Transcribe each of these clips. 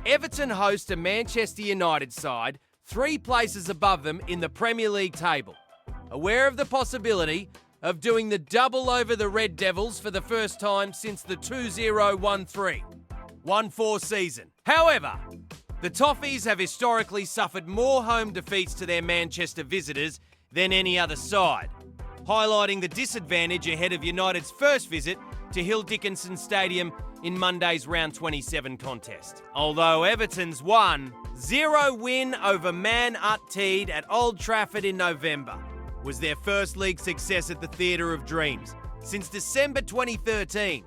Everton host a Manchester United side 3 places above them in the Premier League table. Aware of the possibility of doing the double over the Red Devils for the first time since the 2013-14 season. However, the Toffees have historically suffered more home defeats to their Manchester visitors than any other side, highlighting the disadvantage ahead of United's first visit to Hill Dickinson Stadium in Monday's round 27 contest. Although Everton's 1-0 win over Man Utd at Old Trafford in November was their first league success at the Theatre of Dreams since December 2013.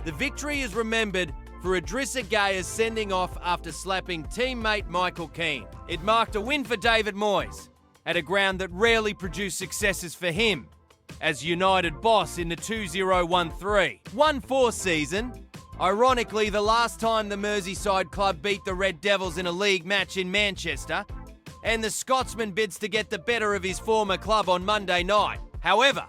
The victory is remembered for Idrissa Gueye's sending off after slapping teammate Michael Keane. It marked a win for David Moyes at a ground that rarely produced successes for him as United boss in the 2013-14 season. Ironically, the last time the Merseyside club beat the Red Devils in a league match in Manchester, and the Scotsman bids to get the better of his former club on Monday night. However,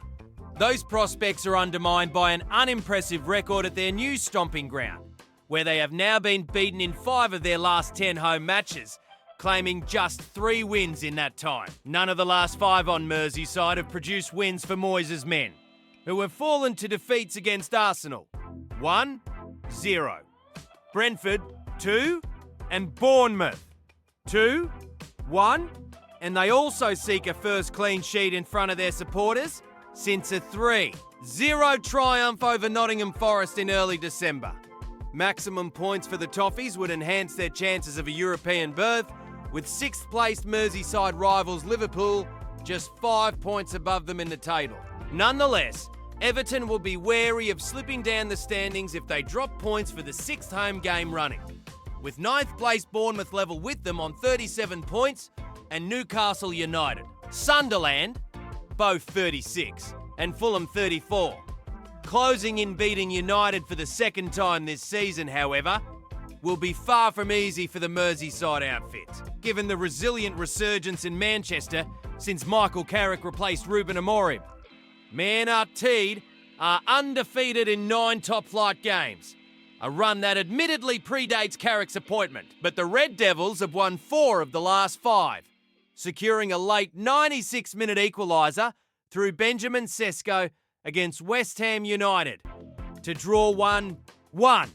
those prospects are undermined by an unimpressive record at their new stomping ground, where they have now been beaten in 5 of their last 10 home matches, claiming just 3 wins in that time. None of the last 5 on Merseyside have produced wins for Moyes' men, who have fallen to defeats against Arsenal 1-0, Brentford 2, and Bournemouth 2-1, and they also seek a first clean sheet in front of their supporters since a 3-0 triumph over Nottingham Forest in early December. Maximum points for the Toffees would enhance their chances of a European berth, with 6th placed Merseyside rivals Liverpool just 5 points above them in the table. Nonetheless, Everton will be wary of slipping down the standings if they drop points for the 6th home game running, with 9th placed Bournemouth level with them on 37 points and Newcastle United. Sunderland, both 36, and Fulham 34. Closing in beating United for the 2nd time this season, however, will be far from easy for the Merseyside outfit, given the resilient resurgence in Manchester since Michael Carrick replaced Ruben Amorim. Man Utd are undefeated in 9 top-flight games, a run that admittedly predates Carrick's appointment, but the Red Devils have won 4 of the last 5, securing a late 96-minute equaliser through Benjamin Sesko against West Ham United to draw 1-1.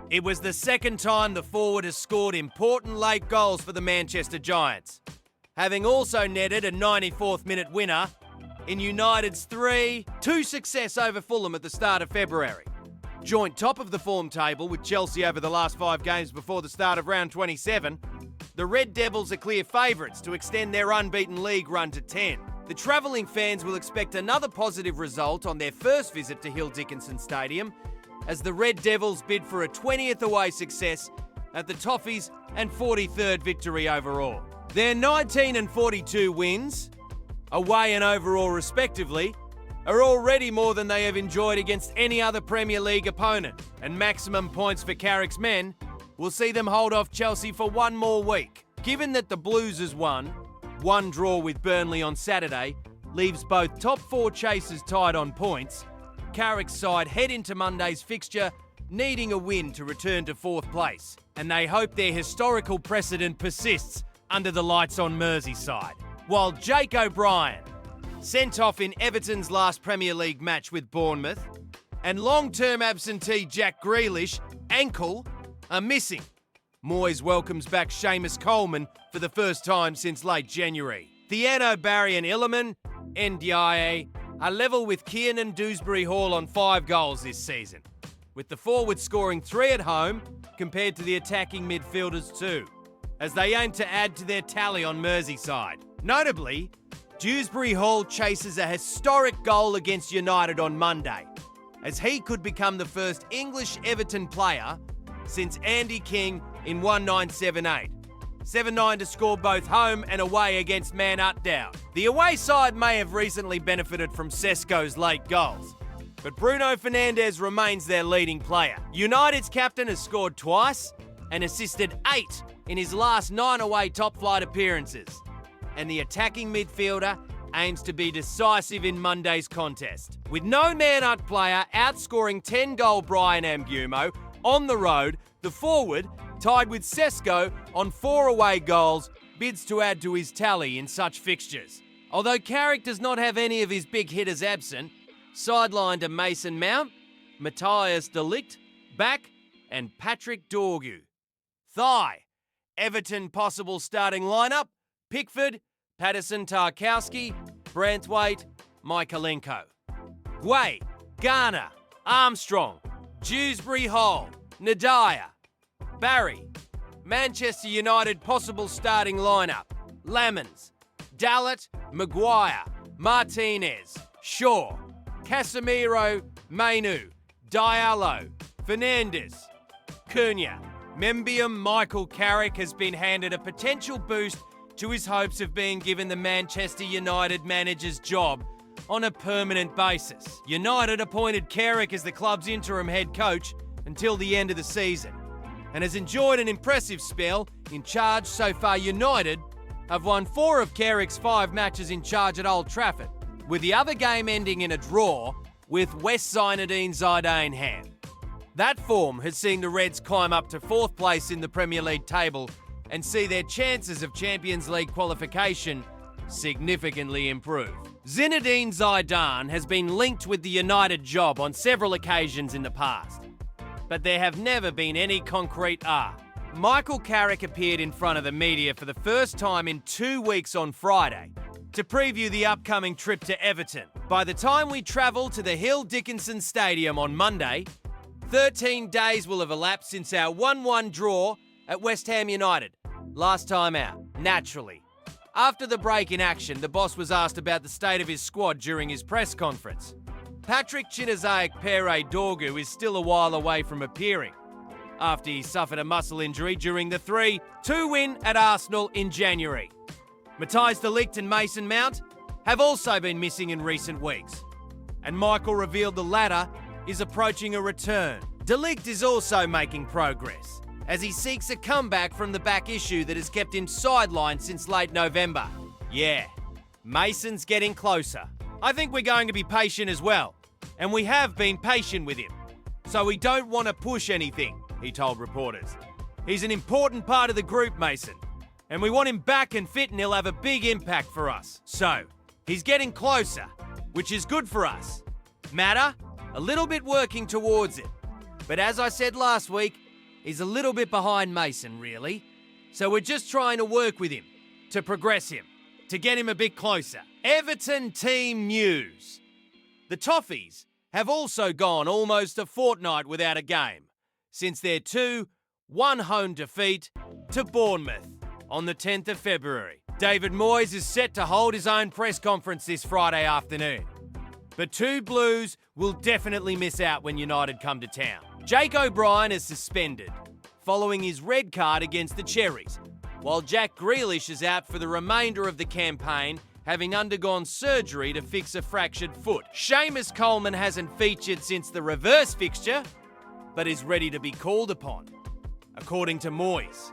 It was the 2nd time the forward has scored important late goals for the Manchester Giants, having also netted a 94th minute winner in United's 3-2 success over Fulham at the start of February. Joint top of the form table with Chelsea over the last 5 games before the start of round 27, the Red Devils are clear favourites to extend their unbeaten league run to 10. The travelling fans will expect another positive result on their first visit to Hill Dickinson Stadium, as the Red Devils bid for a 20th away success at the Toffees and 43rd victory overall. Their 19 and 42 wins, away and overall respectively, are already more than they have enjoyed against any other Premier League opponent, and maximum points for Carrick's men will see them hold off Chelsea for 1 more week. Given that the Blues has won, 1 draw with Burnley on Saturday leaves both top 4 chasers tied on points, Carrick's side head into Monday's fixture needing a win to return to 4th place, and they hope their historical precedent persists under the lights on Merseyside. While Jake O'Brien, sent off in Everton's last Premier League match with Bournemouth, and long-term absentee Jack Grealish, ankle, are missing, Moyes welcomes back Seamus Coleman for the first time since late January. Thiago Barry and Illiman, Ndiaye, are level with Kiernan Dewsbury Hall on 5 goals this season, with the forward scoring 3 at home compared to the attacking midfielders 2, as they aim to add to their tally on Merseyside. Notably, Dewsbury Hall chases a historic goal against United on Monday, as he could become the first English Everton player since Andy King in 1978. 7-9 to score both home and away against Man Utd. The away side may have recently benefited from Sesko's late goals, but Bruno Fernandes remains their leading player. United's captain has scored twice and assisted 8 in his last 9 away top-flight appearances, and the attacking midfielder aims to be decisive in Monday's contest. With no Man Utd player outscoring 10-goal Brian Ambumo on the road, the forward tied with Sesko on 4 away goals, bids to add to his tally in such fixtures. Although Carrick does not have any of his big hitters absent, sidelined are Mason Mount, Matthias de Ligt, back, and Patrick Dorgu. Thigh. Everton possible starting lineup: Pickford, Patterson Tarkowski, Branthwaite, Michaelenko. Guay, Garner, Armstrong, Dewsbury Hall, Nadaya. Barry. Manchester United possible starting lineup: Lamons, Dallet, Maguire, Martinez, Shaw, Casemiro, Mainu, Diallo, Fernandes, Cunha. Membium Michael Carrick has been handed a potential boost to his hopes of being given the Manchester United manager's job on a permanent basis. United appointed Carrick as the club's interim head coach until the end of the season and has enjoyed an impressive spell in charge so far. United have won 4 of Carrick's 5 matches in charge at Old Trafford, with the other game ending in a draw with West Zinedine Zidane hand. That form has seen the Reds climb up to 4th place in the Premier League table and see their chances of Champions League qualification significantly improve. Zinedine Zidane has been linked with the United job on several occasions in the past, but there have never been any concrete Michael Carrick appeared in front of the media for the first time in 2 weeks on Friday to preview the upcoming trip to Everton. By the time we travel to the Hill Dickinson Stadium on Monday, 13 days will have elapsed since our 1-1 draw at West Ham United, last time out, naturally. After the break in action, the boss was asked about the state of his squad during his press conference. Patrick Chinozaic Pere Dorgu is still a while away from appearing, after he suffered a muscle injury during the 3-2 win at Arsenal in January. Matthias de Ligt and Mason Mount have also been missing in recent weeks, and Michael revealed the latter is approaching a return. De Ligt is also making progress as he seeks a comeback from the back issue that has kept him sidelined since late November. Yeah, Mason's getting closer. I think we're going to be patient as well, and we have been patient with him. So we don't want to push anything, he told reporters. He's an important part of the group, Mason, and we want him back and fit, and he'll have a big impact for us. So, he's getting closer, which is good for us. Matter? A little bit working towards it. But as I said last week, he's a little bit behind Mason, really. So we're just trying to work with him, to progress him, to get him a bit closer. Everton team news. The Toffees have also gone almost a fortnight without a game since their 2-1 home defeat to Bournemouth on the 10th of February. David Moyes is set to hold his own press conference this Friday afternoon. But 2 Blues will definitely miss out when United come to town. Jake O'Brien is suspended following his red card against the Cherries, while Jack Grealish is out for the remainder of the campaign, having undergone surgery to fix a fractured foot. Seamus Coleman hasn't featured since the reverse fixture, but is ready to be called upon, according to Moyes.